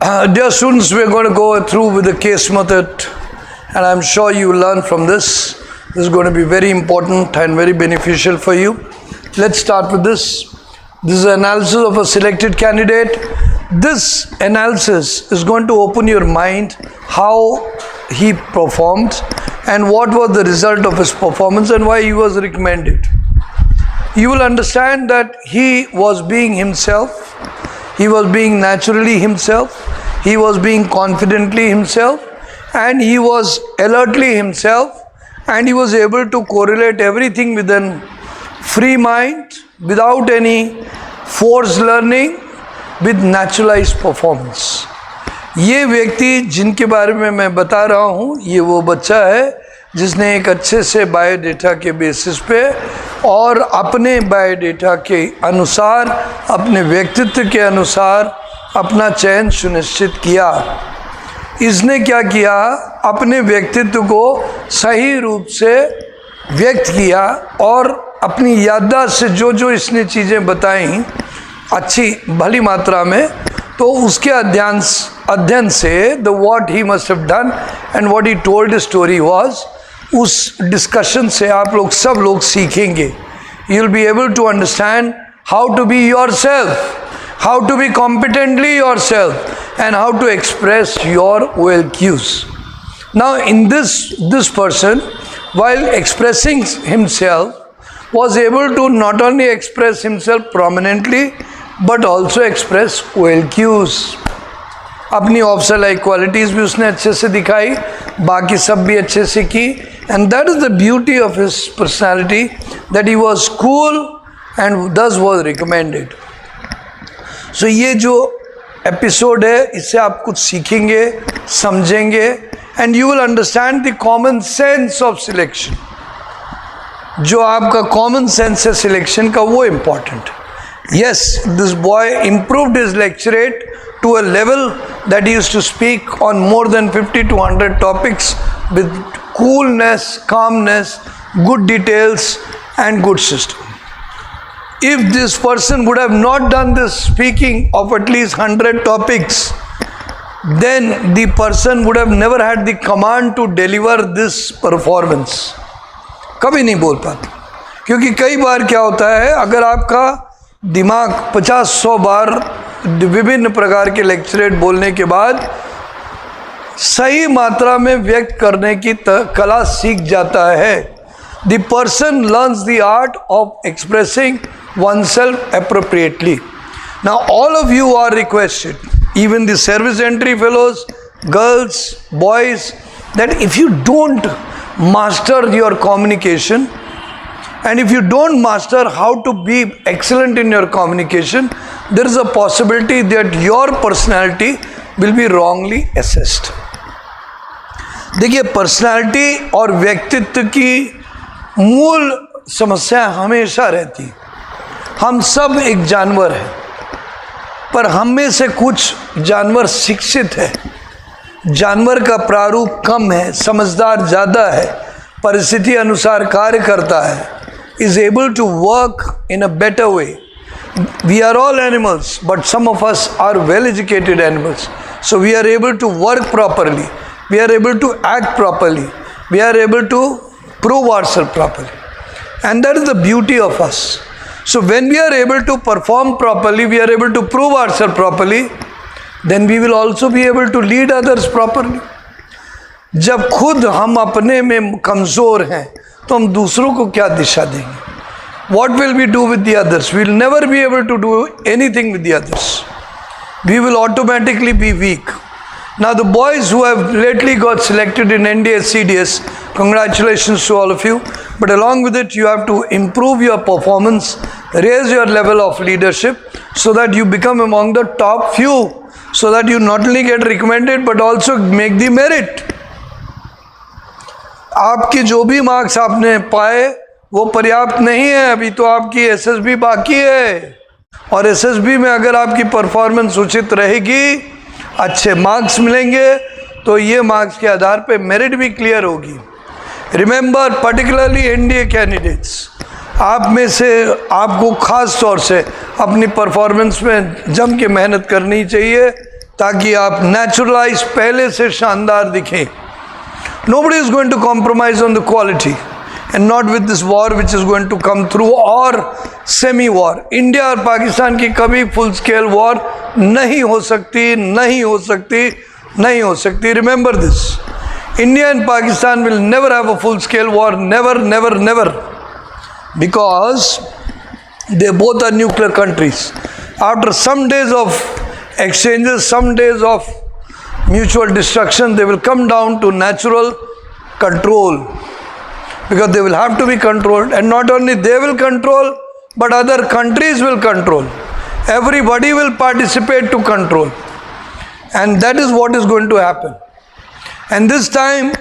Dear students, we're going to go through with the case method, and I'm sure you will learn from this. This is going to be very important and very beneficial for you. Let's start with this. This is an analysis of a selected candidate. This analysis is going to open your mind how he performed and what was the result of his performance and why he was recommended. You will understand that he was being himself. He was being naturally himself, he was being confidently himself, and he was alertly himself, and he was able to correlate everything with a free mind, without any forced learning, with naturalized performance. ये व्यक्ति जिनके बारे में मैं बता रहा हूँ, ये वो बच्चा है जिसने एक अच्छे से बायोडेटा के बेसिस पे और अपने बायोडेटा के अनुसार, अपने व्यक्तित्व के अनुसार अपना चयन सुनिश्चित किया। इसने क्या किया? अपने व्यक्तित्व को सही रूप से व्यक्त किया और अपनी याददाश्त से जो जो इसने चीज़ें बताई अच्छी भली मात्रा में, तो उसके अध्ययन से the what he must have done and what he told story was, उस डिस्कशन से आप लोग सब लोग सीखेंगे. You will be able to understand how to be yourself, how to be competently yourself, and how to express your OLQs. Now in this person, while expressing himself, was able to not only express himself prominently but also express OLQs. अपनी officer like qualities भी उसने अच्छे से दिखाई, बाकी सब भी अच्छे से की, and that is the beauty of his personality, that he was cool and thus was recommended. So ये जो एपिसोड है इससे आप कुछ सीखेंगे, समझेंगे, and you will understand the common sense of selection. जो आपका common sense है selection का, वो important. Yes, this boy improved his lecture rate to a level that he used to speak on more than 50 to 100 topics with coolness, calmness, good details and good system. If this person would have not done this speaking of at least 100 topics, then the person would have never had the command to deliver this performance. कभी नहीं बोल पाते, क्योंकि कई बार क्या होता है, अगर आपका दिमाग 50-100 बार विभिन्न प्रकार के लेक्चरेट बोलने के बाद सही मात्रा में व्यक्त करने की कला सीख जाता है, the person learns the art of expressing oneself appropriately. Now all of you are requested, even the service entry fellows, girls, boys, that if you don't master your communication and if you don't master how to be excellent in your communication, there is a possibility that your personality will be wrongly assessed. देखिए, personality और व्यक्तित्व की मूल समस्या हमेशा रहती है. हम सब एक जानवर हैं, पर हम में से कुछ जानवर शिक्षित है, जानवर का प्रारूप कम है, समझदार ज़्यादा है, परिस्थिति अनुसार कार्य करता है, is able to work in a better way. We are all animals, but some of us are well educated animals, so we are able to work properly, we are able to act properly, we are able to prove ourselves properly, and that is the beauty of us. So when we are able to perform properly, we are able to prove ourselves properly, then we will also be able to lead others properly. जब खुद हम अपने में कमज़ोर हैं तो हम दूसरों को क्या दिशा देंगे? What will we do with the others? We will never be able to do anything with the others. We will automatically be weak. Now the boys who have lately got selected in NDS CDS, congratulations to all of you, but along with it you have to improve your performance, raise your level of leadership so that you become among the top few, so that you not only get recommended but also make the merit. आपके जो भी marks आपने पाए वो पर्याप्त नहीं है, अभी तो आपकी SSB बाकी है, और SSB में अगर आपकी परफॉर्मेंस उचित रहेगी, अच्छे मार्क्स मिलेंगे, तो ये मार्क्स के आधार पे मेरिट भी क्लियर होगी. रिमेंबर, पर्टिकुलरली NDA कैंडिडेट्स, आप में से आपको ख़ास तौर से अपनी परफॉर्मेंस में जम के मेहनत करनी चाहिए, ताकि आप नेचुरलाइज पहले से शानदार दिखें. Nobody is going to compromise on the quality, and not with this war which is going to come through, or semi-war. India और पाकिस्तान की कभी full scale war नहीं हो सकती, नहीं हो सकती, नहीं हो सकती. Remember this. India and Pakistan will never have a full scale war, never, never, never, because they both are nuclear countries. After some days of exchanges, some days of mutual destruction, they will come down to natural control, because they will have to be controlled, and not only they will control, but other countries will control. Everybody will participate to control, and that is what is going to happen. And this time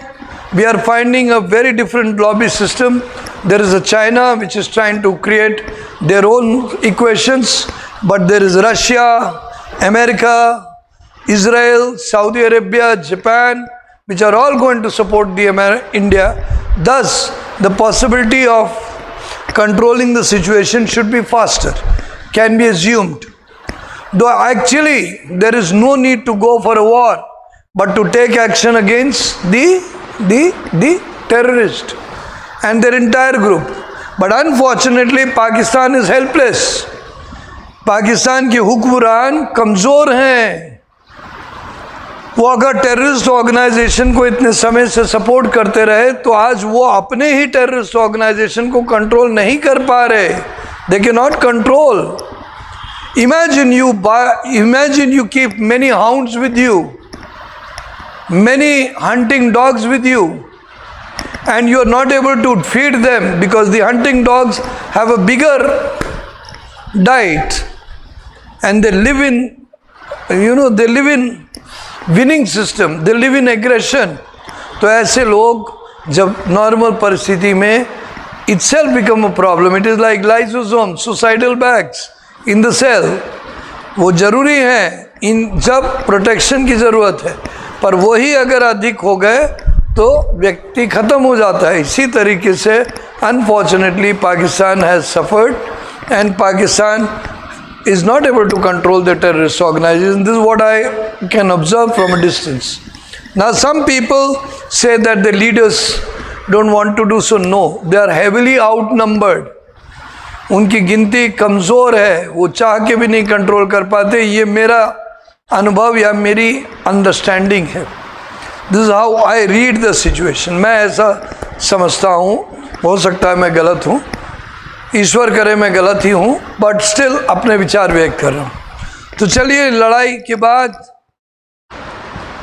we are finding a very different lobby system. There is a China which is trying to create their own equations, but there is Russia, America, Israel, Saudi Arabia, Japan, which are all going to support the India. Thus, the possibility of controlling the situation should be faster, can be assumed. Though actually there is no need to go for a war, but to take action against the terrorist and their entire group. But unfortunately, Pakistan is helpless. Pakistan के हुक्मरान कमज़ोर हैं. वो अगर terrorist organisation को इतने समय से सपोर्ट करते रहे तो आज वो अपने ही टेररिस्ट ऑर्गेनाइजेशन को कंट्रोल नहीं कर पा रहे. They can not control. Imagine you keep many hounds with you, many hunting dogs with you, and you are not able to feed them because the hunting dogs have a bigger diet, and they live in winning system, they live in aggression. तो ऐसे लोग जब normal परिस्थिति में itself become a problem. It is like lysosomes, suicidal bags in the cell. वो ज़रूरी है इन जब प्रोटेक्शन की ज़रूरत है, पर वही अगर अधिक हो गए तो व्यक्ति ख़त्म हो जाता है. इसी तरीके से unfortunately Pakistan has suffered, and Pakistan is not able to control the terrorist organization. This is what I can observe from a distance. Now some people say that the leaders don't want to do so. No, they are heavily outnumbered. उनकी गिनती कमज़ोर है, वो चाह के भी नहीं control कर पाते. ये मेरा अनुभव या मेरी अंडरस्टैंडिंग है. This is how I read the situation. मैं ऐसा समझता हूँ, हो सकता है मैं गलत हूँ, ईश्वर करे मैं गलत ही हूँ, बट स्टिल अपने विचार व्यक्त कर रहा हूँ. तो चलिए, लड़ाई के बाद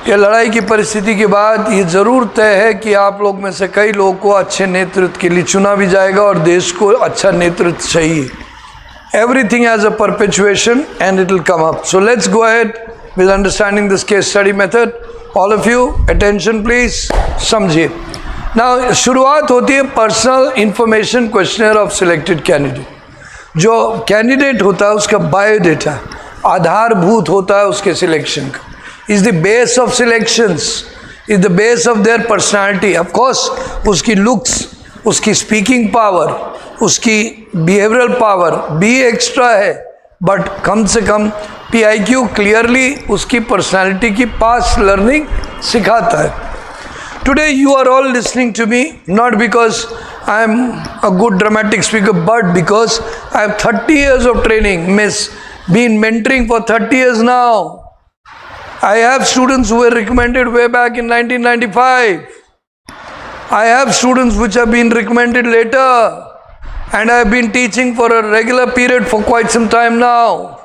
या लड़ाई की परिस्थिति के बाद ये ज़रूर तय है कि आप लोग में से कई लोगों को अच्छे नेतृत्व के लिए चुना भी जाएगा और देश को अच्छा नेतृत्व चाहिए. Everything has a perpetuation and it will come up. So let's go ahead with understanding this case study method. All of you, attention please, समझिए. Now शुरुआत होती है personal information questionnaire of selected candidate. जो candidate होता है उसका biodata आधारभूत होता है उसके सिलेक्शन का. is the base of selections, is the base of their personality. Of course, उसकी looks, उसकी speaking power, उसकी behavioral power भी extra है, but कम से कम PIQ clearly उसकी personality की past learning सिखाता है. Today you are all listening to me not because I am a good dramatic speaker, but because I have 30 years of training, been mentoring for 30 years now. I have students who were recommended way back in 1995. I have students which have been recommended later, and I have been teaching for a regular period for quite some time now.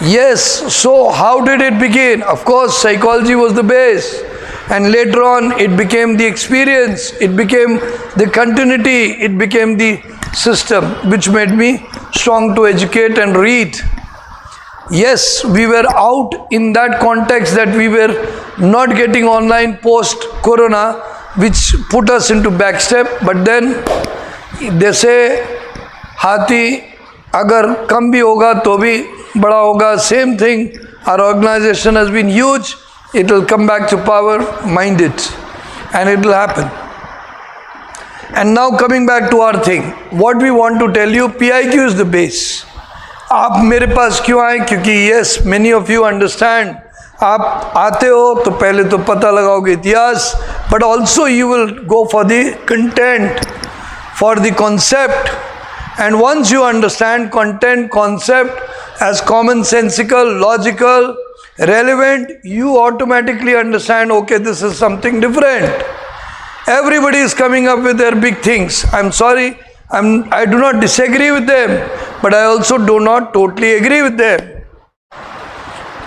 Yes, so how did it begin? Of course, psychology was the base, and later on it became the experience, it became the continuity, it became the system which made me strong to educate and read. Yes, we were out in that context that we were not getting online post corona, which put us into backstep. But then they say हाथी अगर कम भी होगा तो भी बड़ा होगा. Same thing, our organization has been huge. It will come back to power, mind it, and it will happen. And now coming back to our thing, what we want to tell you, PIQ is the base. आप मेरे पास क्यों आए? क्योंकि yes, many of you understand, आप आते हो तो पहले तो पता लगाओगे इतिहास, but also you will go for the content, for the concept, and once you understand content, concept as commonsensical, logical, relevant, you automatically understand, okay, this is something different. Everybody is coming up with their big things. I'm sorry, I do not disagree with them, but I also do not totally agree with them.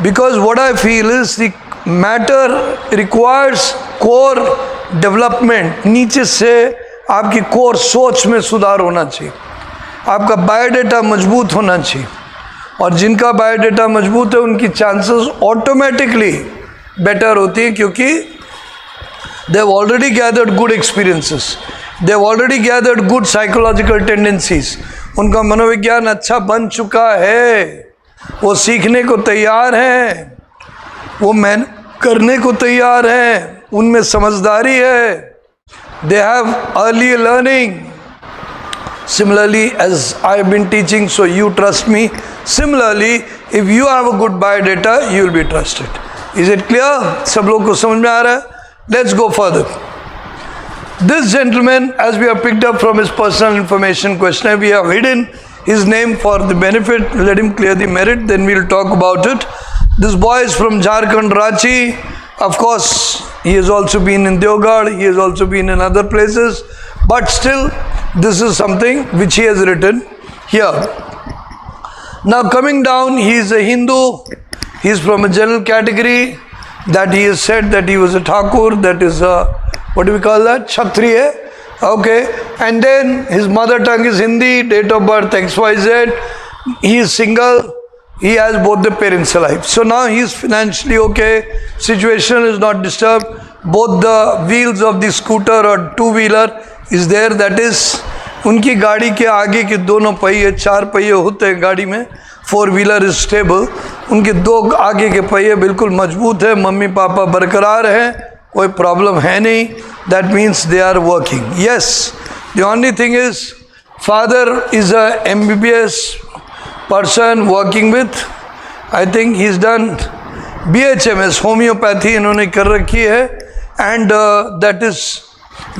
Because what I feel is the matter requires core development. नीचे से आपकी core सोच में सुधार होना चाहिए, आपका biodata मजबूत होना चाहिए, और जिनका बायोडाटा मजबूत है उनकी चांसेस ऑटोमेटिकली बेटर होती हैं, क्योंकि they have already gathered good experiences, they have already gathered good psychological tendencies, उनका मनोविज्ञान अच्छा बन चुका है, वो सीखने को तैयार हैं, वो मेहनत करने को तैयार हैं, उनमें समझदारी है, they have early learning. Similarly, as I have been teaching, so you trust me. Similarly, if you have a good biodata, you will be trusted. Is it clear? सब लोग को समझ में आ रहा है? Let's go further. This gentleman, as we have picked up from his personal information questionnaire, we have hidden his name for the benefit. Let him clear the merit, then we'll talk about it. This boy is from Jharkhand, Ranchi. Of course, he has also been in Deoghar, he has also been in other places, but still, this is something which he has written here. Now coming down, he is a Hindu, he is from a general category, that he has said that he was a Thakur, that is a, what do we call that? Kshatriya. Okay, and then his mother tongue is Hindi, date of birth XYZ, he is single, he has both the parents alive. So now he is financially okay, situation is not disturbed, both the wheels of the scooter or two-wheeler is there, that is उनकी गाड़ी के आगे के दोनों पहिए, चार पहिए होते हैं गाड़ी में, फोर व्हीलर इज स्टेबल, उनके दो आगे के पहिए बिल्कुल मजबूत है, मम्मी पापा बरकरार हैं, कोई प्रॉब्लम है नहीं, that means they are working. Yes, the only thing is father is a MBBS person working with, I think he is done BHMS, homeopathy इन्होंने कर रखी है, and that is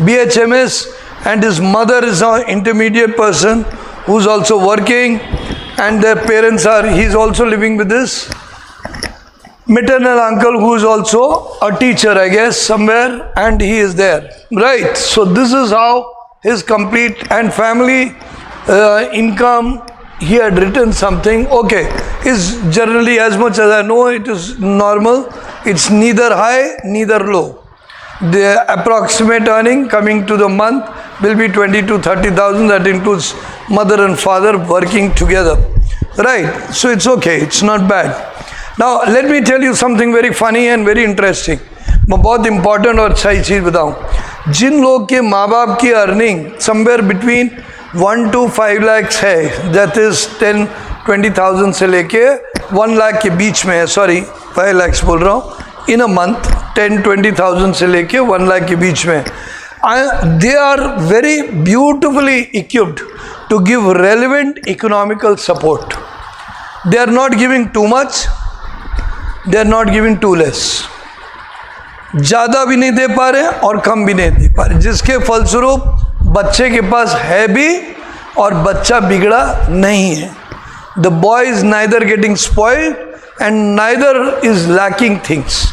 BHMS, and his mother is an intermediate person who is also working, and their parents are, he is also living with his maternal uncle who is also a teacher, I guess, somewhere, and he is there, right? So this is how his complete and family income, he had written something, okay, is generally, as much as I know, it is normal, it's neither high neither low. The approximate earning coming to the month will be 20 to 30,000. That includes mother and father working together, right? So it's okay, it's not bad. Now let me tell you something very funny and very interesting. मैं बहुत important और अच्छा चीज़ बताऊँ. जिन लोग के माँ बाप की earning somewhere between 1 to 5 lakhs है, that is 10-20,000 से लेके 1 lakh के बीच में है, sorry 5 lakhs बोल रहा हूँ, in a month 10-20,000 से लेके 1 lakh के बीच में, they are very beautifully equipped to give relevant economical support. They are not giving too much, they are not giving too less. ज़्यादा भी नहीं दे पा रहे और कम भी नहीं दे पा रहे, जिसके फलस्वरूप बच्चे के पास है भी और बच्चा बिगड़ा नहीं है. The boy is neither getting spoiled and neither is lacking things,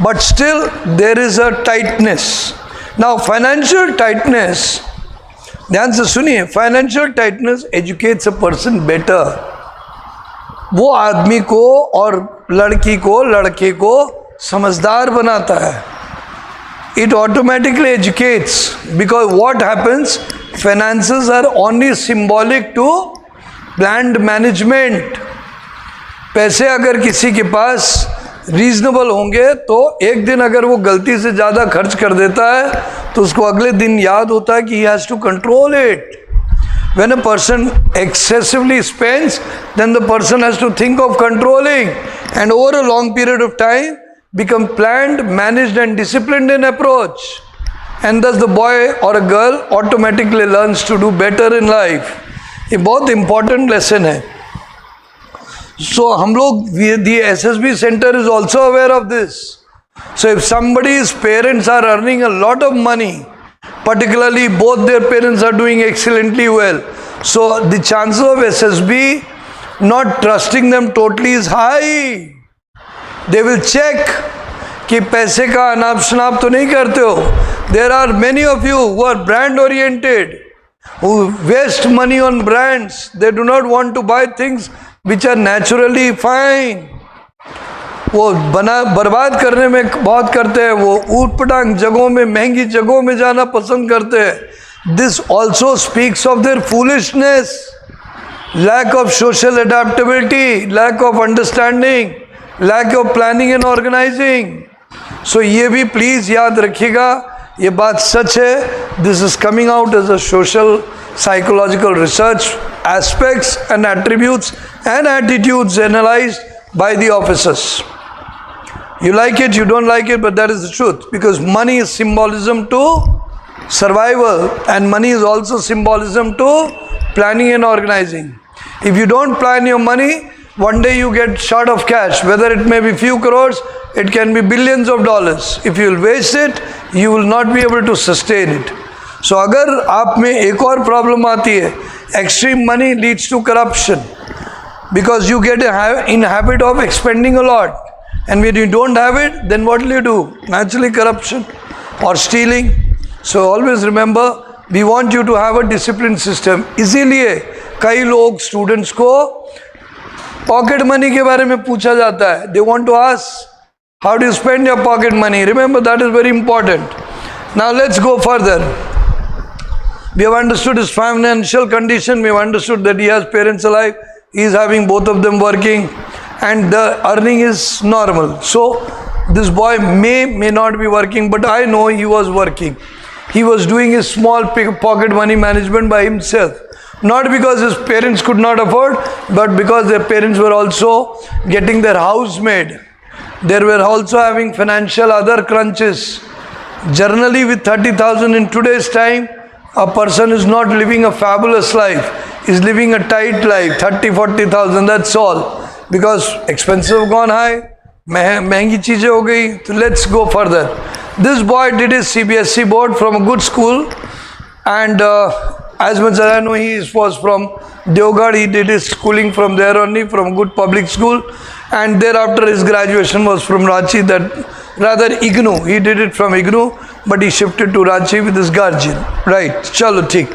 but still there is a tightness. Now financial tightness, ध्यान से सुनिए, financial tightness educates a person better. वो आदमी को और लड़की को, लड़के को समझदार बनाता है. It automatically educates, because what happens, finances are only symbolic to planned management. पैसे अगर किसी के पास रीजनेबल होंगे तो एक दिन अगर वो गलती से ज़्यादा खर्च कर देता है तो उसको अगले दिन याद होता है कि he has to control it. When a person excessively spends, then the person has to think of controlling, and over a long period of time become planned, managed and disciplined in approach, and thus the boy or a girl automatically learns to do better in life. ये बहुत important lesson है. So हम लोग, the SSB center is also aware of this. So if somebody's parents are earning a lot of money, particularly both their parents are doing excellently well, so the chances of SSB not trusting them totally is high. They will check कि पैसे का अनाप शनाप तो नहीं करते हो. There are many of you who are brand oriented, who waste money on brands. They do not want to buy things which are naturally fine. वो बर्बाद करने में बहुत करते हैं, वो ऊट पटांग जगहों में, महंगी जगहों में जाना पसंद करते हैं. This also speaks of their foolishness, lack of social adaptability, lack of understanding, lack of planning and organizing. So ये भी प्लीज याद रखिएगा, ये बात सच है. This is coming out as a social psychological research, aspects and attributes and attitudes analyzed by the officers. You like it, you don't like it, but that is the truth, because money is symbolism to survival and money is also symbolism to planning and organizing. If you don't plan your money, one day you get short of cash, whether it may be few crores, it can be billions of dollars. If you will waste it, you will not be able to sustain it. So अगर आप में एक और problem आती है, extreme money leads to corruption, because you get in habit of expending a lot, and when you don't have it, then what will you do? Naturally corruption or stealing. So always remember, we want you to have a disciplined system. इसीलिए कई लोग students को pocket money के बारे में पूछा जाता है. They want to ask, how do you spend your pocket money? Remember, that is very important. Now let's go further. We have understood his financial condition. We have understood that he has parents alive. He is having both of them working, and the earning is normal. So this boy may not be working, but I know he was working. He was doing his small pocket money management by himself. Not because his parents could not afford, but because their parents were also getting their house made. They were also having financial other crunches. Generally, with 30,000 in today's time, a person is not living a fabulous life. Is living a tight life, 30-40,000, that's all. Because expenses have gone high, महंगी चीज़ें हो गई. So let's go further. This boy did his CBSE board from a good school, and as much as I know, he was from Deoghar. He did his schooling from there only, from a good public school, and thereafter his graduation was from Ranchi, IGNOU. He did it from IGNOU, but he shifted to Ranchi with his guardian. Right, chalo theek.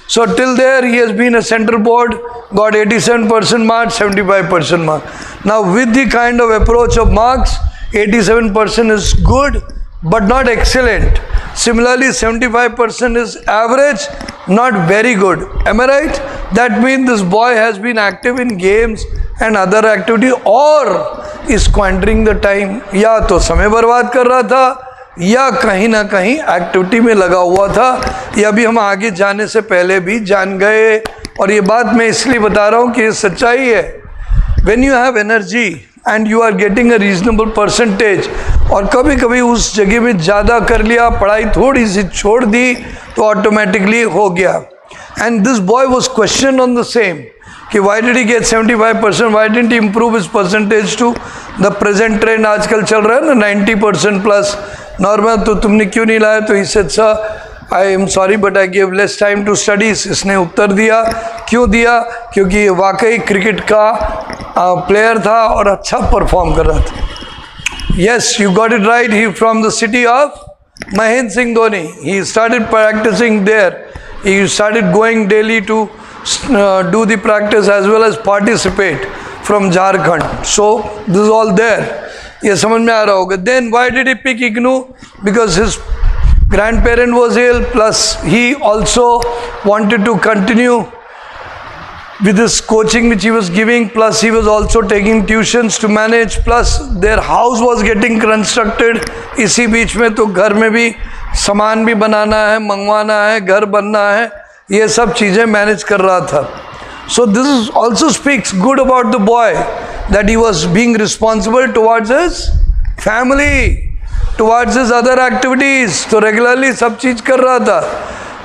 So till there he has been a central board, got 87% marks, 75% mark. Now with the kind of approach of marks, 87% is good but not excellent. Similarly, 75% is average, not very good. Am I right? That means this boy has been active in games and other activity, or is squandering the time. या तो समय बर्बाद कर रहा था, या कहीं ना कहीं एक्टिविटी में लगा हुआ था. या भी हम आगे जाने से पहले भी जान गए. और ये बात मैं इसलिए बता रहा हूँ कि ये सच्चाई है. When you have energy and you are getting a reasonable percentage, और कभी कभी उस जगह में ज़्यादा कर लिया, पढ़ाई थोड़ी सी छोड़ दी, तो ऑटोमेटिकली हो गया. And this boy was questioned on the same, कि why did he get 75%? Why didn't he improve his percentage to the present trend आजकल चल रहा है ना 90% plus नॉर्मल, तो तुमने क्यों नहीं लाया? तो he said, sir, I am sorry but I gave less time to studies. इसने उत्तर दिया. क्यों दिया? क्योंकि ये वाकई क्रिकेट का प्लेयर था और अच्छा परफॉर्म कर रहा था. Yes, you got it right. He from the city of Mahendra Singh Dhoni. He started practicing there. He started going daily to do the practice as well as participate from Jharkhand. So this is all there. ये समझ में आ रहा होगा. Then why did he pick IGNOU? Because his grandparent was ill, plus he also wanted to continue with his coaching which he was giving, plus he was also taking tuitions to manage, plus their house was getting constructed. इसी बीच में तो घर में भी सामान भी बनाना है, मंगवाना है, घर बनना है, ये सब चीज़ें मैनेज कर रहा था. So this is also speaks good about the boy, that he was being responsible towards his family, towards his other activities. तो रेगुलरली सब चीज़ कर रहा था.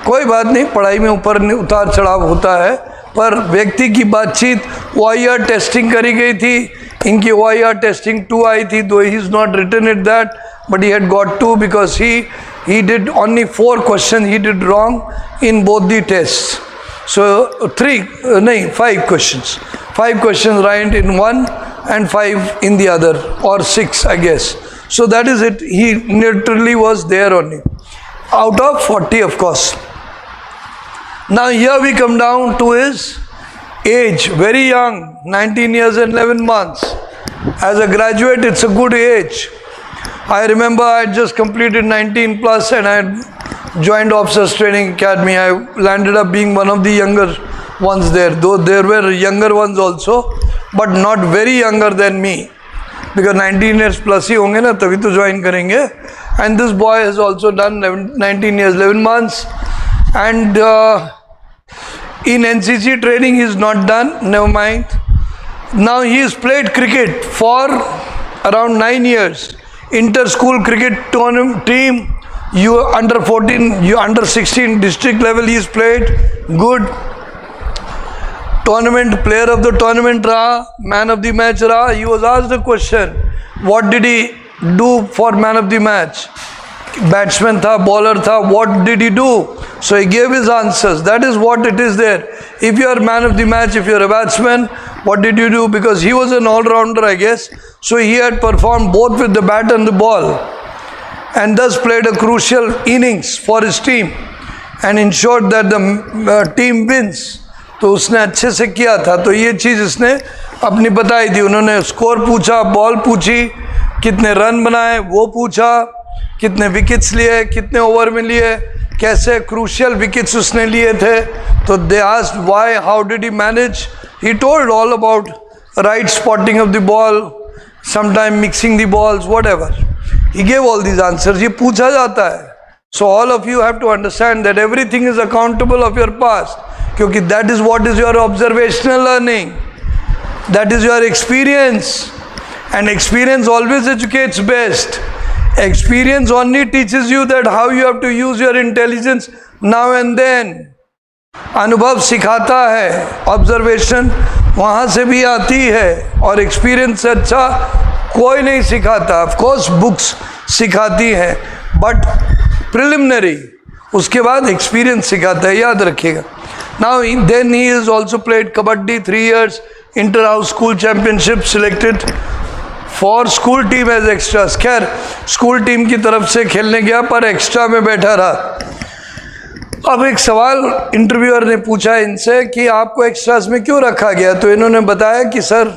कोई बात नहीं, पढ़ाई में ऊपर उतार चढ़ाव होता है, पर व्यक्ति की बातचीत OIR टेस्टिंग करी गई थी, इनकी OIR टेस्टिंग 2 आई थी, though he is not written it that, but he had got 2 because he did only 4 questions he did wrong in both the tests. So 5 questions. 5 questions right in one and 5 in the other, or 6 I guess. So that is it. He literally was there only. Out of 40 of course. Now here we come down to his age. Very young, 19 years and 11 months. As a graduate, it's a good age. I remember I had just completed 19 plus and I had joined Officers Training Academy. I landed up being one of the younger ones there, though there were younger ones also, but not very younger than me, because 19 years plus ही होंगे ना तभी तो join करेंगे. And this boy has also done 19 years 11 months, and in NCC training he is not done, never mind. Now he has played cricket for around 9 years. Inter-school cricket tournament team, you under 14, you under 16 district level he's played good. Tournament player of the tournament raha, man of the match raha. He was asked a question, what did he do for man of the match? Batsman tha, bowler tha, what did he do? So he gave his answers. That is what it is there. If you are man of the match, if you are a batsman, what did you do? Because he was an all-rounder, I guess. So he had performed both with the bat and the ball, and thus played a crucial innings for his team and ensured that the team wins. तो उसने अच्छे से किया था. तो ये चीज़ इसने अपनी बताई थी. उन्होंने स्कोर पूछा, बॉल पूछी, कितने रन बनाए वो पूछा, कितने विकेट्स लिए, कितने ओवर में लिए, कैसे क्रूशियल विकेट्स उसने लिए थे. तो they asked why, how did he manage. He told all about right spotting of the ball, sometime mixing the balls, whatever. He gave all these answers. ये पूछा जाता है. So all of you have to understand that everything is accountable of your past, क्योंकि that is what is your observational learning, that is your experience, and experience always educates best. Experience only teaches you that how you have to use your intelligence now and then. अनुभव सिखाता है, observation वहाँ से भी आती है, और experience से अच्छा कोई नहीं सिखाता. ऑफ कोर्स बुक्स सिखाती हैं, बट प्रिलिमिनरी, उसके बाद एक्सपीरियंस सिखाता है, याद रखिएगा. Now then he is also played kabaddi 3 years, inter house school championship, selected for school team as extras. खैर स्कूल टीम की तरफ से खेलने गया पर एक्स्ट्रा में बैठा रहा. अब एक सवाल इंटरव्यूअर ने पूछा इनसे कि आपको एक्स्ट्रास में क्यों रखा गया. तो इन्होंने बताया कि सर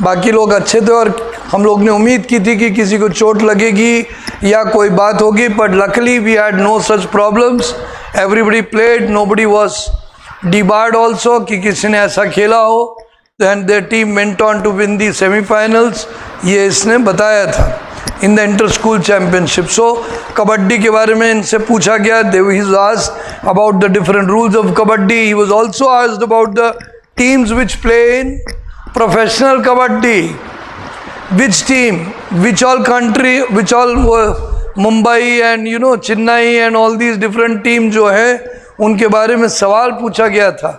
बाकी लोग अच्छे थे और हम लोग ने उम्मीद की थी कि किसी को चोट लगेगी या कोई बात होगी, but luckily we had no such problems. Everybody played, nobody was debarred also कि किसी ने ऐसा खेला हो. Then their team went on to win the semifinals. ये इसने बताया था in the inter school championship. So kabaddi के बारे में इनसे पूछा गया. He was asked about the different rules of kabaddi. He was also asked about the teams which play in professional kabaddi. Which team, which all country, which all Mumbai and Chennai and all these different teams जो है उनके बारे में सवाल पूछा गया था,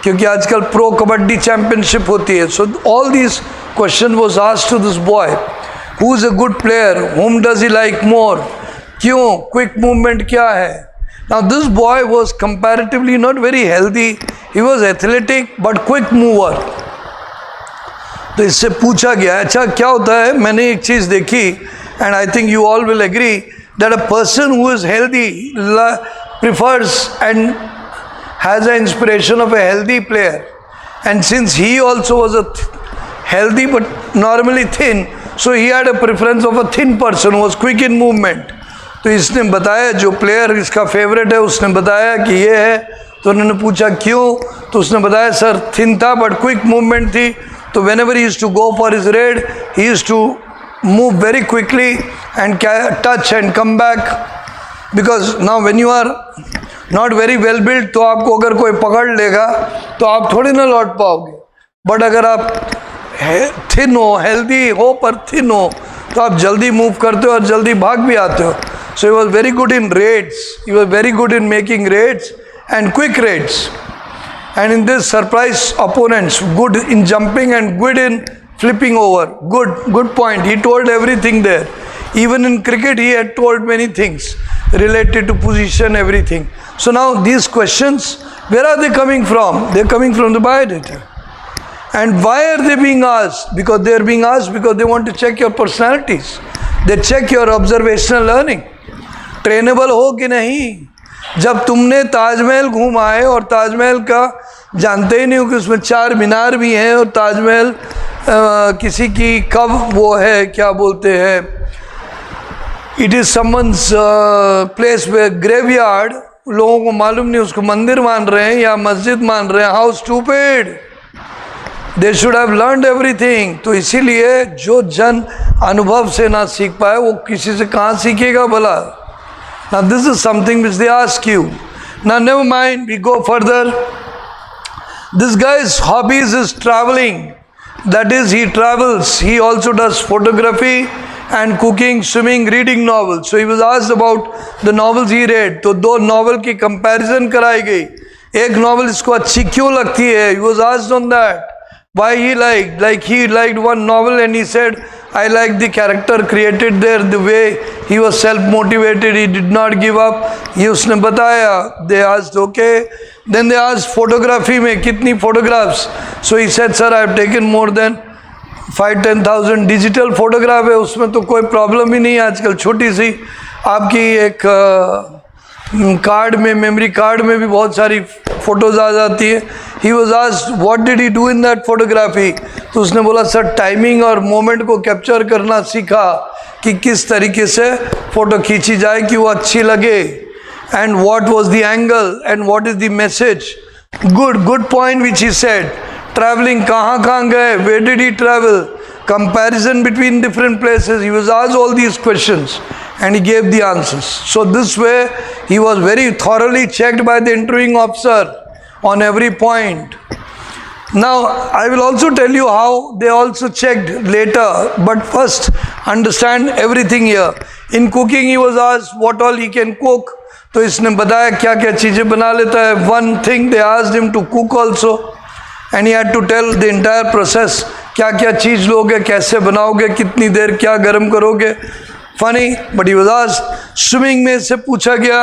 क्योंकि आजकल प्रो कबड्डी चैम्पियनशिप होती है. So all these question was asked to this boy. Who is a good player? Whom does he like more? क्यों? Quick movement क्या है? Now this boy was comparatively not very healthy. He was athletic but quick mover. तो इससे पूछा गया, अच्छा क्या होता है. मैंने एक चीज़ देखी, and I think you all will agree that a person who is healthy prefers and has an inspiration of a healthy player. And since he also was a healthy but normally thin, so he had a preference of a thin person who was quick in movement. तो इसने बताया, जो player इसका favourite है उसने बताया कि ये है. तो उन्होंने पूछा क्यों, तो उसने बताया सर थिन था बट क्विक मूवमेंट थी. तो whenever he used to go for his raid, he used to move very quickly and touch and come back. Because now when you are not very well built, तो आपको अगर कोई पकड़ लेगा तो आप थोड़ी ना लौट पाओगे. बट अगर आप थिन हो, हेल्दी हो पर थिन हो, तो आप जल्दी मूव करते हो और जल्दी भाग भी आते हो. So he was very good in raids. He was very good in making raids and quick raids. and in this surprise opponents, good in jumping and good in flipping over. Good point. He told everything there. Even in cricket he had told many things related to position, everything. So now these questions, where are they coming from? They are coming from the biodata. And why are they being asked? Because they are being asked because they want to check your personalities. They check your observational learning. Trainable हो कि नहीं? जब तुमने ताजमहल घूमाए और ताजमहल का जानते ही नहीं हो कि उसमें 4 मीनार भी हैं और ताजमहल किसी की कब वो है, क्या बोलते हैं, it is someone's place way graveyard, लोगों को मालूम नहीं उसको मंदिर मान रहे हैं या मस्जिद मान रहे हैं. How stupid. They should have learned everything. तो इसीलिए जो जन अनुभव से ना सीख पाए वो किसी से कहाँ सीखेगा भला. Now this is something which they ask you. Now never mind, we go further. This guy's hobbies is traveling. That is, he travels. He also does photography and cooking, swimming, reading novels. So he was asked about the novels he read. तो 2 novel की comparison कराई गई. एक novel इसको अच्छी क्यों लगती है? He was asked on that. Why he liked one novel and he said, I like the character created there, the way he was self-motivated, he did not give up. ये उसने बताया. They asked, okay. Then they asked photography में कितनी photographs. So he said, sir, I have taken more than 5-10,000 digital photograph है, उसमें तो कोई problem ही नहीं है. आजकल छोटी सी आपकी एक कार्ड में, मेमोरी कार्ड में भी बहुत सारी फ़ोटोज़ आ जाती है. He was asked what did he do in that photography. तो उसने बोला सर टाइमिंग और मोमेंट को कैप्चर करना सीखा कि किस तरीके से फ़ोटो खींची जाए कि वो अच्छी लगे, and what was the angle and what is the message. Good point which he said. Travelling, कहाँ गए, where did he travel, comparison between different places. He was asked all these questions and he gave the answers. So this way he was very thoroughly checked by the interviewing officer on every point. Now I will also tell you how they also checked later, but first understand everything here. In cooking he was asked what all he can cook. तो इसने बताया क्या क्या चीज़ें बना लेता है. One thing they asked him to cook also, and he had to tell the entire process. क्या क्या चीज़ लोगे, कैसे बनाओगे, कितनी देर क्या गर्म करोगे. Funny, but he was asked. Swimming में से पूछा गया,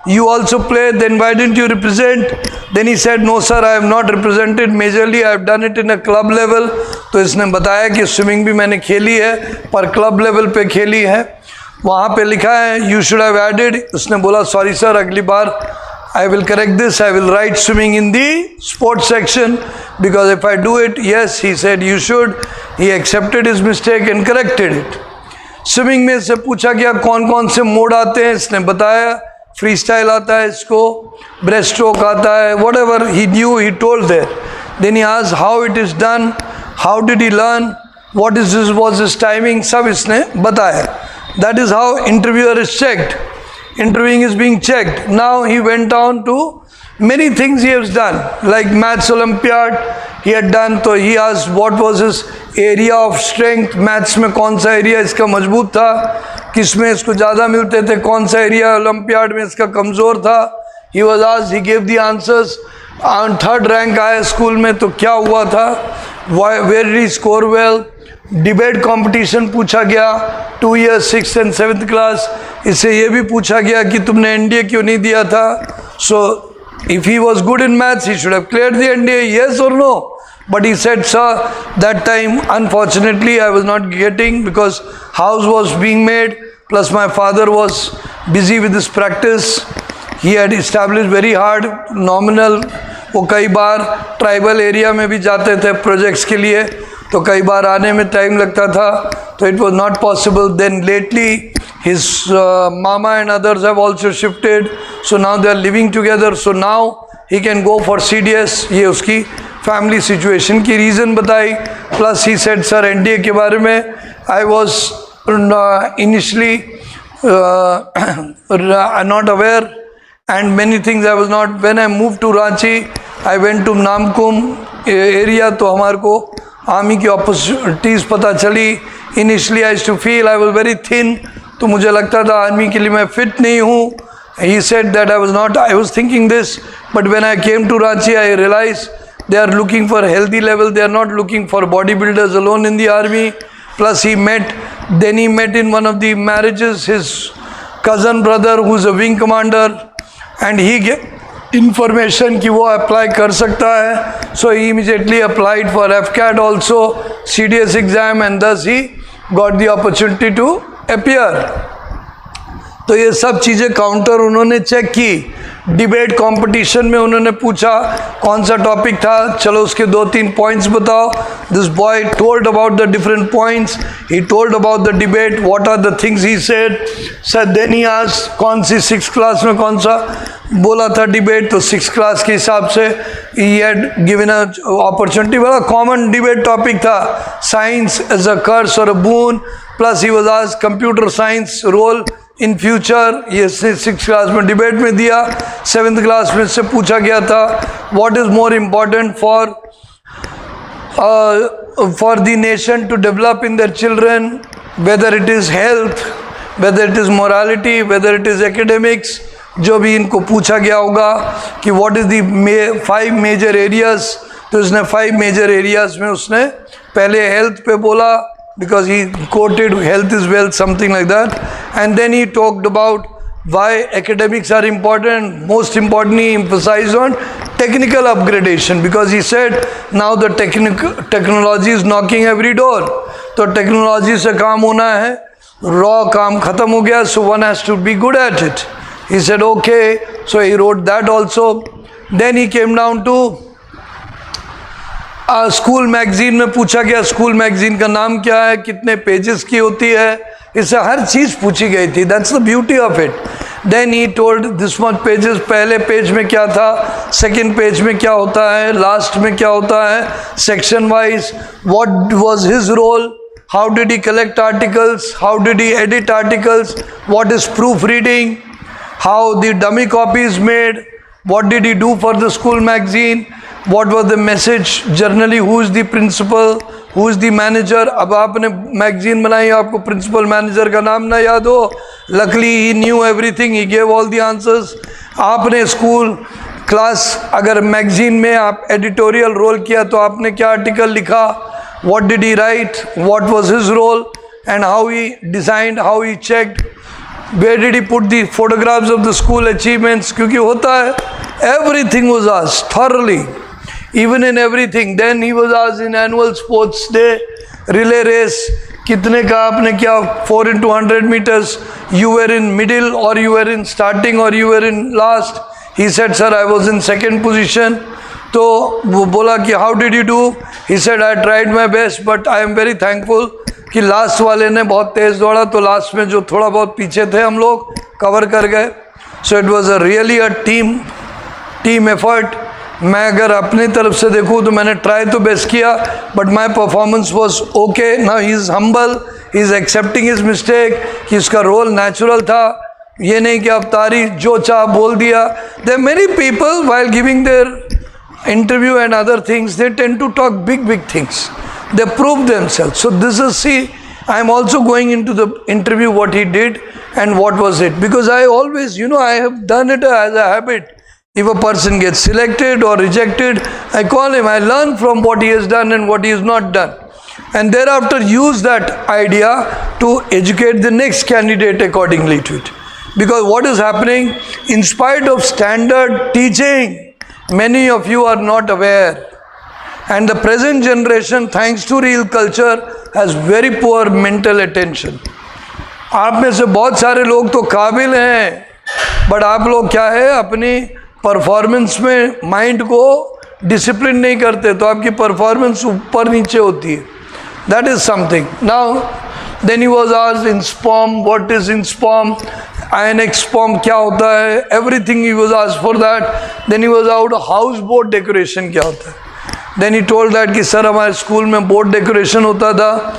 you also play, then why didn't you represent? Then he said, no sir, I have not represented majorly, I have done it in a club level. तो इसने बताया कि swimming भी मैंने खेली है पर क्लब लेवल पे खेली है. वहाँ पे लिखा है you should have added. उसने बोला sorry sir, अगली बार I will correct this, I will write swimming in the sports section, because if I do it, yes, he said you should. He accepted his mistake and corrected it. Swimming में से पूछा गया कौन कौन से mode आते हैं, इसने बताया. फ्री स्टाइल आता है इसको, ब्रेस्ट स्ट्रोक आता है, whatever he knew he told there. Then he asked how it is done, how did he learn, what is this was his timing, सब इसने बताया. That is how interviewer is checked. Interviewing is being checked. Now he went on to many things he has done, like Maths Olympiad he had done. So he asked what was his area of strength. Maths में कौन सा area इसका मजबूत था, किस में इसको ज़्यादा मिलते थे, कौन सा एरिया ओलंपियाड में इसका कमज़ोर था. He was asked, he gave the answers. On 3rd rank आया स्कूल में तो क्या हुआ था, where did he score well. Debate competition पूछा गया 2 years 6th and 7th class. इससे ये भी पूछा गया कि तुमने एनडीए क्यों नहीं दिया था. So if he was good in maths he should have cleared the NDA, yes और no. But he said sir that time unfortunately I was not getting because house was being made plus my father was busy with this practice. He had established very hard nominal. वो कई बार tribal area में भी जाते थे projects के लिए, तो कई बार आने में टाइम लगता था, तो it was not possible. Then lately his मामा and others have also shifted, so now they are living together, so now he can go for CDS. ये उसकी फैमिली सिचुएशन की रीज़न बताई. Plus he said sir NDA के बारे में I was initially not aware and many things I was not. When I moved to Ranchi, I went to Namkum area, तो हमारे को आर्मी की अपॉर्चुनिटीज़ पता चली. Initially I to feel I was very thin, तो मुझे लगता था आर्मी के लिए मैं फिट नहीं हूँ. He said that I was thinking this, but when I came to Ranchi, I realized they are looking for healthy level. They are not looking for bodybuilders alone in the army. Plus he met in one of the marriages his cousin brother who is a wing commander, and he gave information कि वो apply कर सकता है. So he immediately applied for FCAT also, CDS exam, and thus he got the opportunity to appear. तो ये सब चीज़ें counter उन्होंने चेक की. डिबेट कंपटीशन में उन्होंने पूछा कौन सा टॉपिक था, चलो उसके 2-3 पॉइंट्स बताओ. This boy told about the different points. He told about the debate, what are the things he said. Sir then he asked कौन सी 6th क्लास में कौन सा बोला था डिबेट, तो 6th क्लास के हिसाब से he had given a opportunity. बड़ा कॉमन डिबेट टॉपिक था, साइंस एज अ कर्स और a boon. Plus he was asked computer science role in future. ये 6th क्लास में डिबेट में दिया. 7th क्लास में से पूछा गया था what is more important for the nation to develop in their children, whether it is health, whether it is morality, whether it is academics. जो भी इनको पूछा गया होगा कि what is the 5 major areas, तो उसने 5 मेजर एरियाज में उसने पहले हेल्थ पे बोला, because he quoted health is wealth, something like that. And then he talked about why academics are important. Most importantly, he emphasized on technical upgradation, because he said now the technology is knocking every door. तो technology से काम होना है, raw काम ख़त्म हो गया, so one has to be good at it. He said okay, so he wrote that also. Then he came down to school magazine में पूछा गया स्कूल मैगजीन का नाम क्या है, कितने पेजेस की होती है, इससे हर चीज़ पूछी गई थी. That's the beauty of it. Then he told this much pages, पहले पेज में क्या था, सेकंड पेज में क्या होता है, लास्ट में क्या होता है, section wise what was his role, how did he collect articles, how did he edit articles, what is proof reading, how the dummy copy is made, what did he do for the school magazine, what was the message generally, who is the principal, who is the manager. अब आपने magazine बनाई, आपको principal manager का नाम ना याद हो, luckily he knew everything, he gave all the answers. आपने स्कूल क्लास अगर मैगजीन में आप एडिटोरियल रोल किया तो आपने क्या आर्टिकल लिखा, what did he write, what was his role, and how he designed, how he checked, where did he put the photographs of the school achievements. क्योंकि होता है, everything was asked thoroughly, even in everything. Then he was asked in annual sports day, relay race, कितने का आपने क्या, 4 into 100 meters, you were in middle or you were in starting or you were in last. He said sir I was in second position. तो वो बोला कि how did you do, he said I tried my best but I am very thankful कि last वाले ने बहुत तेज़ दौड़ा, तो लास्ट में जो थोड़ा बहुत पीछे थे हम लोग कवर कर गए. So it was a really a team effort. मैं अगर अपनी तरफ से देखूँ तो मैंने ट्राई तो बेस्ट किया, but my performance was okay. Now he is humble, he is accepting his mistake, कि उसका रोल नेचुरल था, ये नहीं कि अब तारी जो चाह बोल दिया. There many people while giving their interview and other things they tend to talk big things. They prove themselves. So this is, see, I am also going into the interview what he did and what was it, because I always, I have done it as a habit. If a person gets selected or rejected, I call him, I learn from what he has done and what he has not done, and thereafter use that idea to educate the next candidate accordingly to it. Because what is happening, in spite of standard teaching, many of you are not aware. And the present generation, thanks to real culture, has very poor mental attention. आप में से बहुत सारे लोग तो काबिल हैं, but आप लोग क्या है, अपनी परफॉर्मेंस में माइंड को डिसिप्लिन नहीं करते, तो आपकी परफॉर्मेंस ऊपर नीचे होती है. That is something. Now then he was asked in spom, what is in spom, annex spom क्या होता है, everything he was asked for that. Then he was out house boat decoration क्या होता है. देन ही टोल्ड दैट कि sir हमारे school में board decoration होता था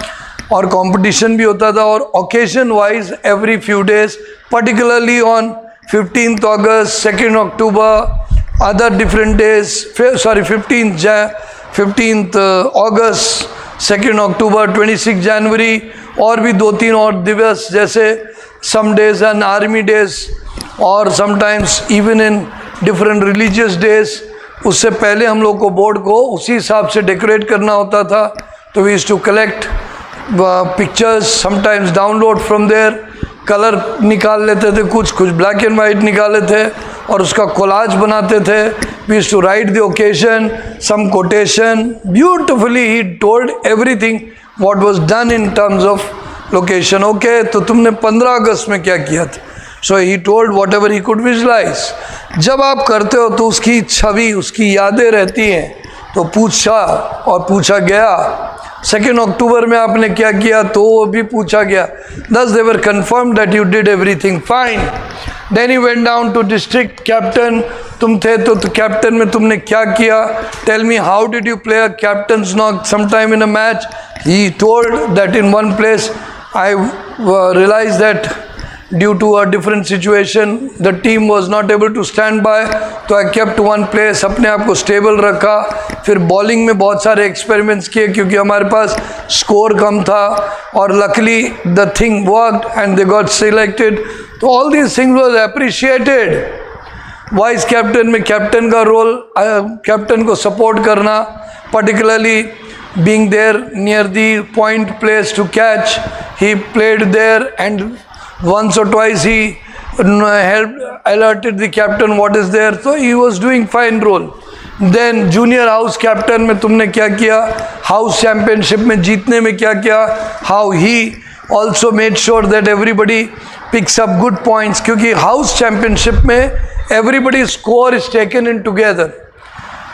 और कंपटीशन भी होता था, और occasion wise every few days, particularly on 15th August, 2nd October, other different days, 15th August, 2nd October, 26 January, और भी 2-3 और दिवस, जैसे some days and army days, और sometimes even in different religious days, उससे पहले हम लोग को बोर्ड को उसी हिसाब से डेकोरेट करना होता था। तो we used to collect pictures, sometimes download from there, colour निकाल लेते थे, कुछ ब्लैक एंड वाइट निकाले थे और उसका कोलाज बनाते थे। We used to write the occasion, some quotation, beautifully he told everything what was done in terms of location. Okay, तो तुमने 15 अगस्त में क्या किया था? So he told whatever he could visualize. जब आप करते हो तो उसकी छवि, उसकी यादें रहती हैं। तो पूछा और पूछा गया। 2 अक्टूबर में आपने क्या किया? तो वो भी पूछा गया। Thus they were confirmed that you did everything fine. Then he went down to district captain. तुम थे तो कैप्टन में तुमने क्या किया? Tell me, how did you play a captain's knock sometime in a match? He told that in one place I realized that due to a different situation the team was not able to stand by, तो I kept one place, अपने आप को stable रखा। फिर bowling में बहुत सारे experiments किए क्योंकि हमारे पास स्कोर कम था और luckily the thing worked and they got selected. तो all these things was appreciated. Vice captain में कैप्टन का रोल, कैप्टन को सपोर्ट करना, particularly being there near the point place to catch, he played there and once or twice he helped alerted the captain what is there, so he was doing fine role. Then junior house captain में तुमने क्या किया? House championship में जीतने में क्या किया? How he also made sure that everybody picks up good points, क्योंकि house championship में everybody score is taken in together.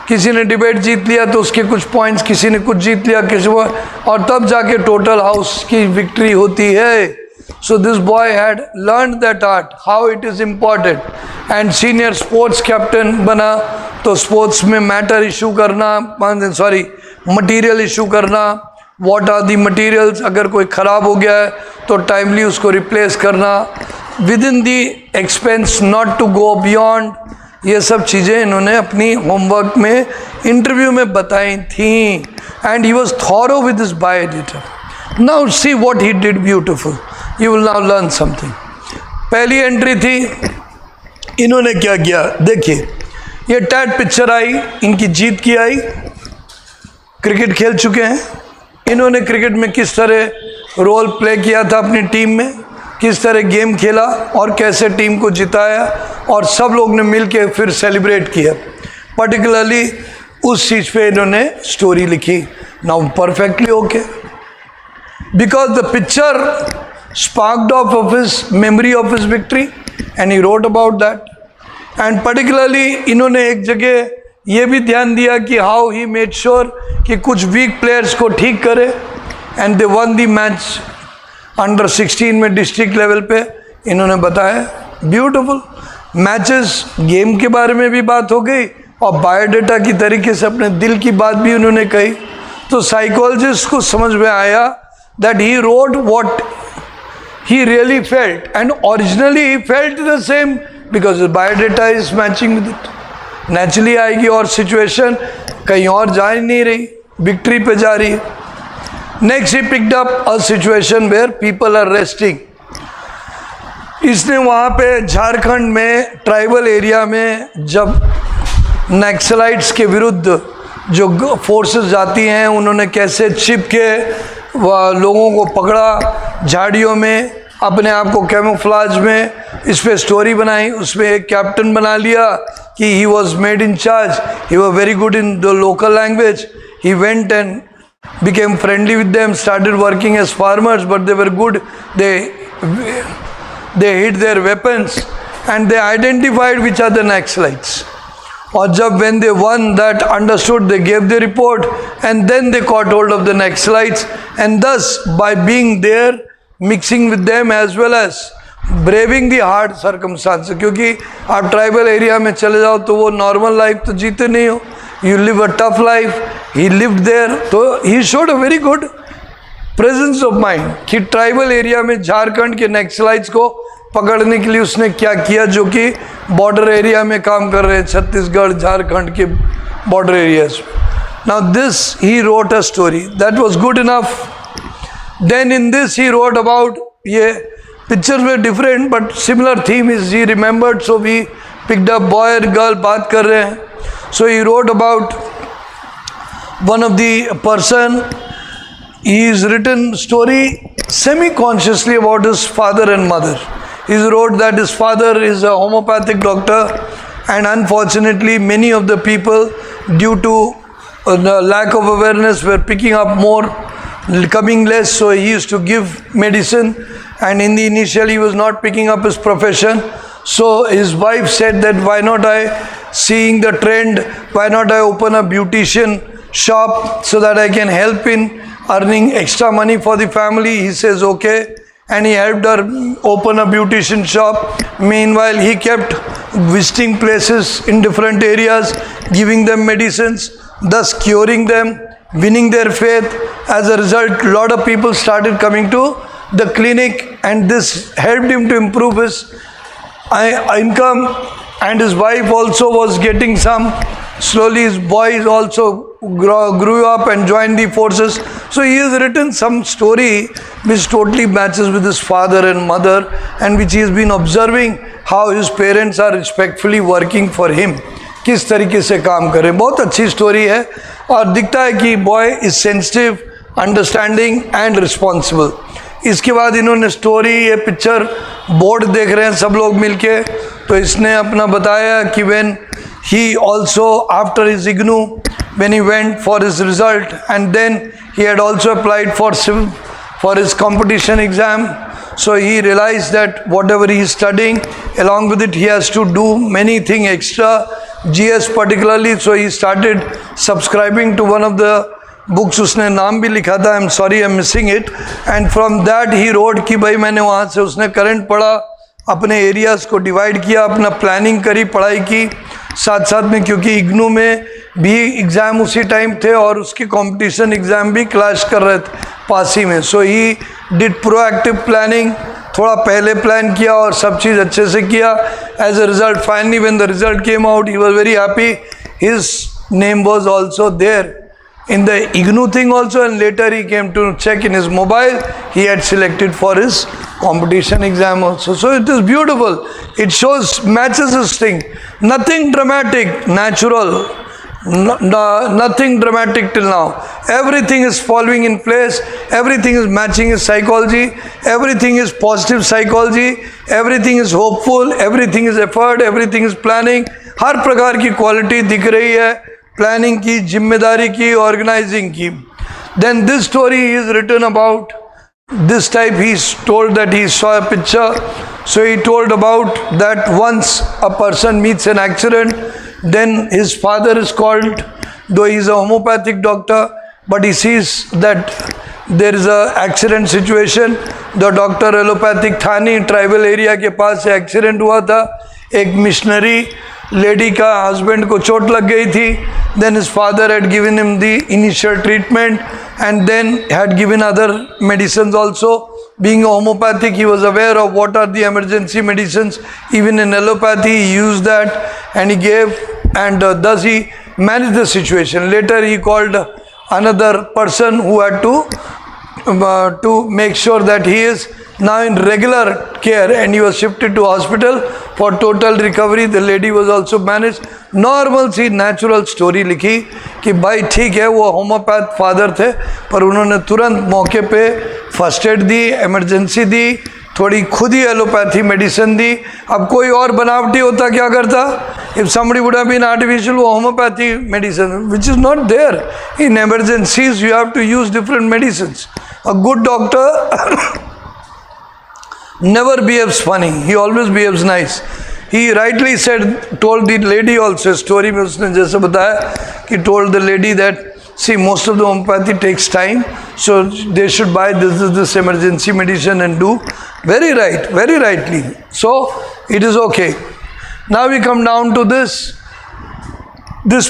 किसी ने डिबेट जीत लिया तो उसके कुछ पॉइंट्स, किसी ने कुछ जीत लिया, किसी को, और तब जाके टोटल हाउस की विक्ट्री होती है। So this boy had learn that art, how it is important. And senior sports captain बना तो स्पोर्ट्स में मैटर इशू करना, मटेरियल इशू करना, व्हाट आर दी मटेरियल्स, अगर कोई ख़राब हो गया है तो टाइमली उसको रिप्लेस करना, within the expense, not to go beyond. ये सब चीज़ें इन्होंने अपनी होमवर्क में इंटरव्यू में बताई थी। And he was thorough with this biodata. Now see what he did beautiful, you will now learn something. पहली एंट्री थी, इन्होंने क्या किया देखिए, ये टैट पिक्चर आई, इनकी जीत की आई, क्रिकेट खेल चुके हैं इन्होंने, क्रिकेट में किस तरह रोल प्ले किया था अपनी टीम में, किस तरह गेम खेला और कैसे टीम को जिताया, और सब लोग ने मिल के फिर सेलिब्रेट किया। पर्टिकुलरली उस चीज़ पे इन्होंने स्टोरी लिखी। Now perfectly okay, because the picture sparked of his memory of his victory and he wrote about that. And particularly इन्होंने एक जगह ये भी ध्यान दिया कि हाउ ही मेड श्योर कि कुछ वीक प्लेयर्स को ठीक करे, and they one the match under 16 में डिस्ट्रिक्ट लेवल पे इन्होंने बताया। ब्यूटीफुल मैचेस, गेम के बारे में भी बात हो गई और बायोडेटा की तरीके से अपने दिल की बात भी उन्होंने कही। तो साइकोलॉजिस्ट को समझ में आया that he wrote what he really felt, and originally he felt the same because biodata is matching with it. Naturally आएगी और सिचुएशन कहीं और जा ही नहीं रही, विक्ट्री पे जा रही है। Next, he picked up a situation where people are resting. इसने वहाँ पे झारखंड में ट्राइबल एरिया में जब नक्सलाइट्स के विरुद्ध जो फोर्सेस जाती हैं, उन्होंने कैसे छिप के लोगों को पकड़ा झाड़ियों में, अपने आप को कैमोफ्लाज में, इस पे स्टोरी बनाई। उसमें एक कैप्टन बना लिया कि he was made in charge, he was very good in the local language, he went and became friendly with them, started working as farmers, but they were good, they hid their weapons and they identified which are the Naxalites. और जब when they won that, understood, they gave the report and then they caught hold of the Naxalites, and thus by being there, mixing with them as well as braving the hard circumstances, क्योंकि आप tribal area में चले जाओ तो वो normal life तो जीते नहीं हो, you live a tough life, he lived there, तो he showed a very good presence of mind कि ट्राइबल एरिया में झारखंड के नक्सलाइट्स को पकड़ने के लिए उसने क्या किया, जो कि बॉर्डर एरिया में काम कर रहे हैं, छत्तीसगढ़ झारखंड के border areas. Now this he wrote a story that was good enough. Then in this he wrote about ये Pictures were different, but similar theme is he remembered. So we picked up boy and girl, baat kar rahe hain. So he wrote about one of the person. He's written story semi-consciously about his father and mother. He wrote that his father is a homeopathic doctor, and unfortunately many of the people, due to lack of awareness, were picking up more, coming less. So he used to give medicine, and in the initial he was not picking up his profession. So his wife said that why not I, seeing the trend, why not I open a beautician shop so that I can help in earning extra money for the family. He says okay, and he helped her open a beautician shop. Meanwhile, he kept visiting places in different areas, giving them medicines, thus curing them, winning their faith. As a result, a lot of people started coming to the clinic, and this helped him to improve his income, and his wife also was getting some. Slowly his boys also grew up and joined the forces. So he has written some story which totally matches with his father and mother, and which he has been observing how his parents are respectfully working for him. किस तरीके से काम करें. बहुत अच्छी story है, और दिखता है कि boy is sensitive, understanding and responsible. इसके बाद इन्होंने स्टोरी, ये पिक्चर बोर्ड देख रहे हैं सब लोग मिलके. तो इसने अपना बताया कि when he also, after his IGNOU, when he went for his result, and then he had also applied for his competition exam. So he realized that whatever he is studying, along with it he has to do many things extra, GS particularly. So he started subscribing to one of the books. उसने नाम भी लिखा था, I'm sorry I'm missing it. And from that he wrote कि भाई मैंने वहाँ से, उसने करंट पढ़ा, अपने एरियाज़ को डिवाइड किया, अपना प्लानिंग करी, पढ़ाई की साथ साथ में, क्योंकि इग्नू में भी एग्ज़ाम उसी टाइम थे और उसके कंपटीशन एग्ज़ाम भी क्लैश कर रहे थे पासी में. सो ही डिड प्रोएक्टिव प्लानिंग, थोड़ा पहले प्लान किया और सब चीज़ अच्छे से किया. As a result, finally when the result came out, he was very happy. His name was also there in the IGNOU thing also, and later he came to check in his mobile, he had selected for his competition exam also. So it is beautiful. It shows, matches his thing. Nothing dramatic, natural, nothing dramatic till now. Everything is following in place, everything is matching his psychology, everything is positive psychology, everything is hopeful, everything is effort, everything is planning. हर प्रकार की quality दिख रही है, planning की, जिम्मेदारी की, organizing की. Then this story is written about this type. He told that he saw a picture. So he told about that once a person meets an accident, then his father is called, though he is a homeopathic doctor, but he sees that there is a accident situation. The doctor allopathic थानी tribal area के पास से accident हुआ था. एक missionary lady का husband को चोट लग गई थी. Then his father had given him the initial treatment, and then had given other medicine also. Being a homeopathic, he was aware of what are the emergency medicines. Even in allopathy, he used that and he gave, and thus he managed the situation. Later, he called another person who had to make sure that he is now in regular care, and he was shifted to hospital for total recovery. The lady was also managed. Normal सी natural story लिखी कि भाई ठीक है, वो homeopath father थे, पर उन्होंने तुरंत मौके पे फर्स्ट एड दी, इमरजेंसी दी, थोड़ी खुद ही एलोपैथी मेडिसिन दी. अब कोई और बनावटी होता क्या करता? If somebody would have been artificial, वो homeopathy medicine, which is not there. In emergencies you have to use different medicines. A good doctor never behaves funny, he always behaves nice. He rightly said, told the lady also, story में उसने जैसे बताया कि told the lady that see, most of the homeopathy takes time, so they should buy this emergency medicine and do. Very right, very rightly. So it is okay. Now we come down to this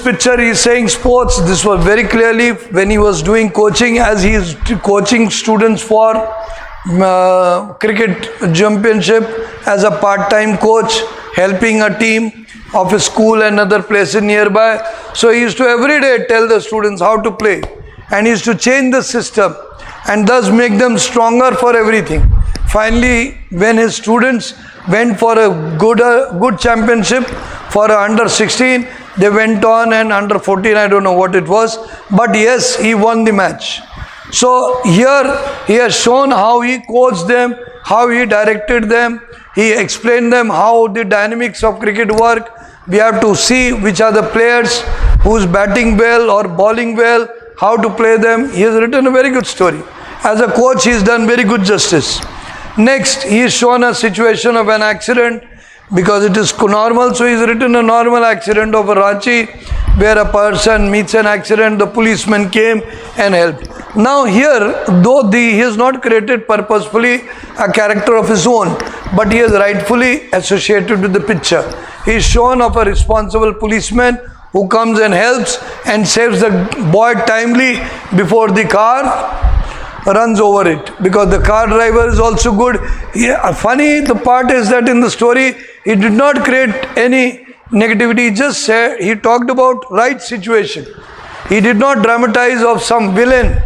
picture. He is saying sports. This was very clearly when he was doing coaching, as he is coaching students for cricket championship as a part-time coach, helping a team of a school and other places nearby. So he used to every day tell the students how to play, and he used to change the system and thus make them stronger for everything. Finally, when his students went for a good championship for under 16, they went on, and under 14, I don't know what it was, but yes, he won the match. So here he has shown how he coached them, how he directed them, he explained them how the dynamics of cricket work. We have to see which are the players who's batting well or bowling well, how to play them. He has written a very good story. As a coach, he has done very good justice. Next, he has shown a situation of an accident, because it is normal, so he has written a normal accident of a Ranchi, where a person meets an accident, the policeman came and helped. Now here, though he has not created purposefully a character of his own, but he is rightfully associated with the picture. He is shown of a responsible policeman who comes and helps and saves the boy timely before the car runs over it, because the car driver is also good. Funny the part is that in the story, he did not create any negativity. He just said, he talked about right situation. He did not dramatize of some villain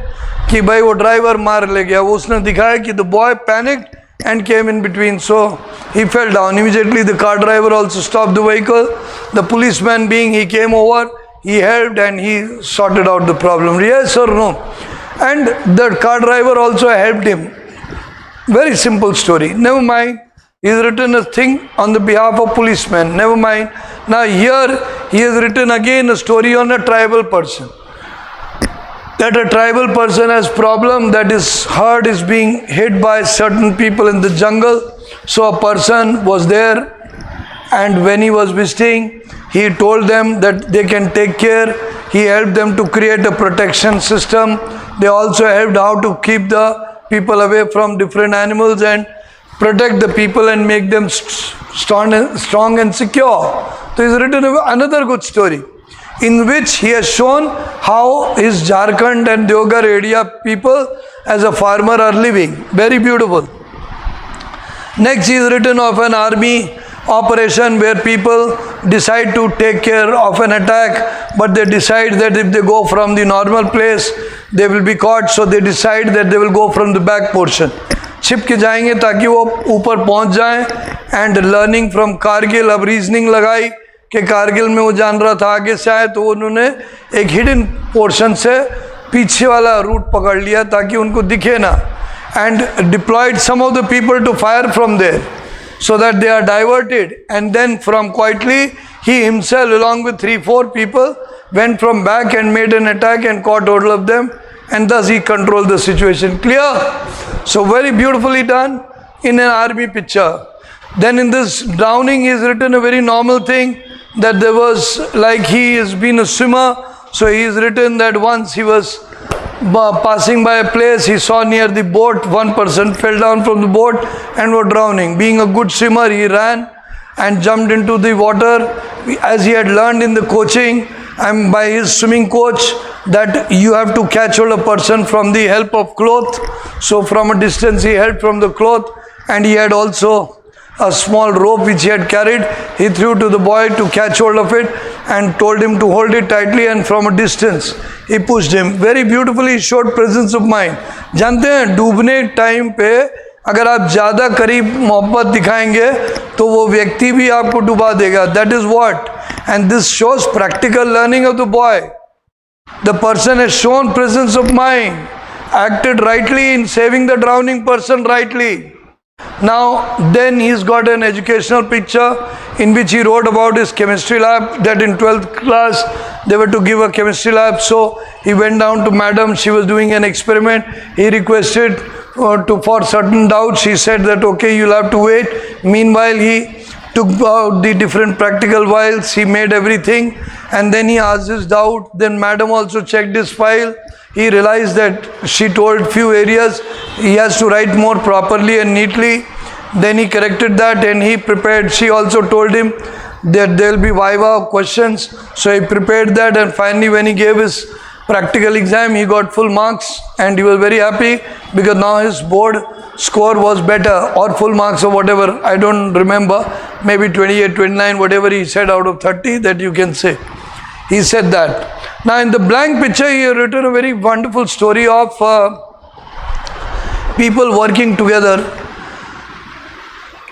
कि भाई वो driver मार ले गया. वो उसने दिखाया कि the boy panicked and came in between, so he fell down. Immediately the car driver also stopped the vehicle. The policeman being, he came over, he helped and he sorted out the problem. Yes or no? And the car driver also helped him. Very simple story. Never mind. He has written a thing on the behalf of policemen. Never mind. Now here he has written again a story on a tribal person. That a tribal person has problem, that his herd is being hit by certain people in the jungle. So a person was there, and when he was visiting, he told them that they can take care. He helped them to create a protection system. They also helped how to keep the people away from different animals and protect the people and make them strong and secure. So he's written another good story, in which he has shown how his Jharkhand and Deoghar area people as a farmer are living. Very beautiful. Next, he has written of an army operation where people decide to take care of an attack, but they decide that if they go from the normal place, they will be caught. So they decide that they will go from the back portion. छिप के जाएंगे ताकि वो ऊपर पहुंच जाएं. And learning from Kargil, अब reasoning लगाई कि कारगिल में वो जान रहा था आगे से आए, तो उन्होंने एक हिडन पोर्शन से पीछे वाला रूट पकड़ लिया ताकि उनको दिखे ना, and deployed some of the people to fire from there so that they are diverted, and then from quietly he himself along with 3-4 people went from back and made an attack and caught all of them, and thus he controlled the situation. Clear? So very beautifully done in an army picture. Then in this drowning he has written a very normal thing, that there was, like he has been a swimmer, so he has written that once he was passing by a place, he saw near the boat, one person fell down from the boat and was drowning. Being a good swimmer, he ran and jumped into the water, as he had learned in the coaching and by his swimming coach, that you have to catch hold a person from the help of cloth. So from a distance he held from the cloth, and he had also a small rope which he had carried. He threw to the boy to catch hold of it and told him to hold it tightly, and from a distance he pushed him. Very beautifully showed presence of mind. जानते हैं डूबने time पे अगर आप ज़्यादा करीब मोहब्बत दिखाएंगे तो वो व्यक्ति भी आपको डुबा देगा. That is what, and this shows practical learning of the boy. The person has shown presence of mind, acted rightly in saving the drowning person rightly. Now then he's got an educational picture in which he wrote about his chemistry lab, that in 12th class they were to give a chemistry lab. So he went down to madam, she was doing an experiment. He requested for certain doubts. She said that okay, you'll have to wait. Meanwhile he took out the different practical files, he made everything, and then he asked his doubt. Then madam also checked his file. He realized that she told few areas he has to write more properly and neatly. Then he corrected that and he prepared. She also told him that there will be viva questions. So he prepared that, and finally when he gave his practical exam, he got full marks, and he was very happy because now his board score was better, or full marks or whatever. I don't remember, maybe 28, 29, whatever he said out of 30 that you can say. He said that. Now in the blank picture he had written a very wonderful story of people working together.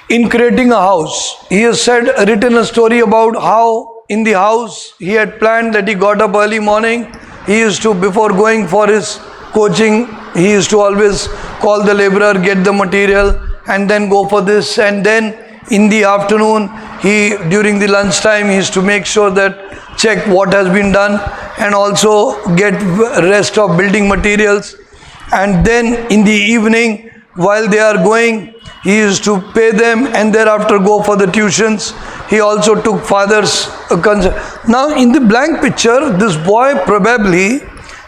in creating a house. He has written a story about how in the house he had planned that he got up early morning. He used to, before going for his coaching, he used to always call the laborer, get the material, and then go for this. And then in the afternoon, during the lunchtime, he used to make sure that check what has been done and also get rest of building materials. And then in the evening, while they are going, he used to pay them and thereafter go for the tuitions. He also took father's concern. Now in the blank picture, this boy probably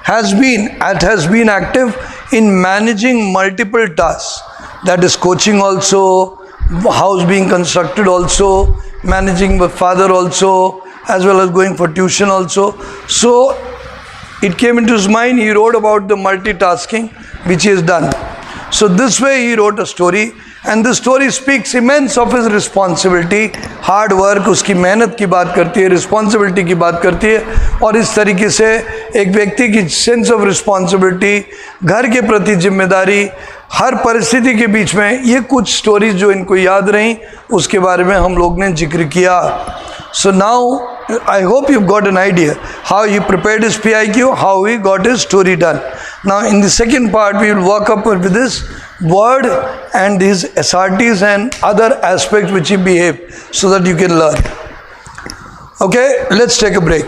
has been active in managing multiple tasks. That is coaching also, house being constructed also, managing with father also, as well as going for tuition also. So it came into his mind, he wrote about the multitasking which he has done. So this way he wrote a story, and this story speaks immense of his responsibility, hard work, उसकी मेहनत की बात करती है, responsibility की बात करती है, और इस तरीके से एक व्यक्ति की sense of responsibility, घर के प्रति जिम्मेदारी, हर परिस्थिति के बीच में ये कुछ स्टोरीज जो इनको याद रहीं उसके बारे में हम लोग ने जिक्र किया. So now I hope you've got an idea how he prepared his PIQ, how he got his story done. Now in the second part we will work up with this word and his SRTs and other aspects which he behaved so that you can learn. Okay, let's take a break.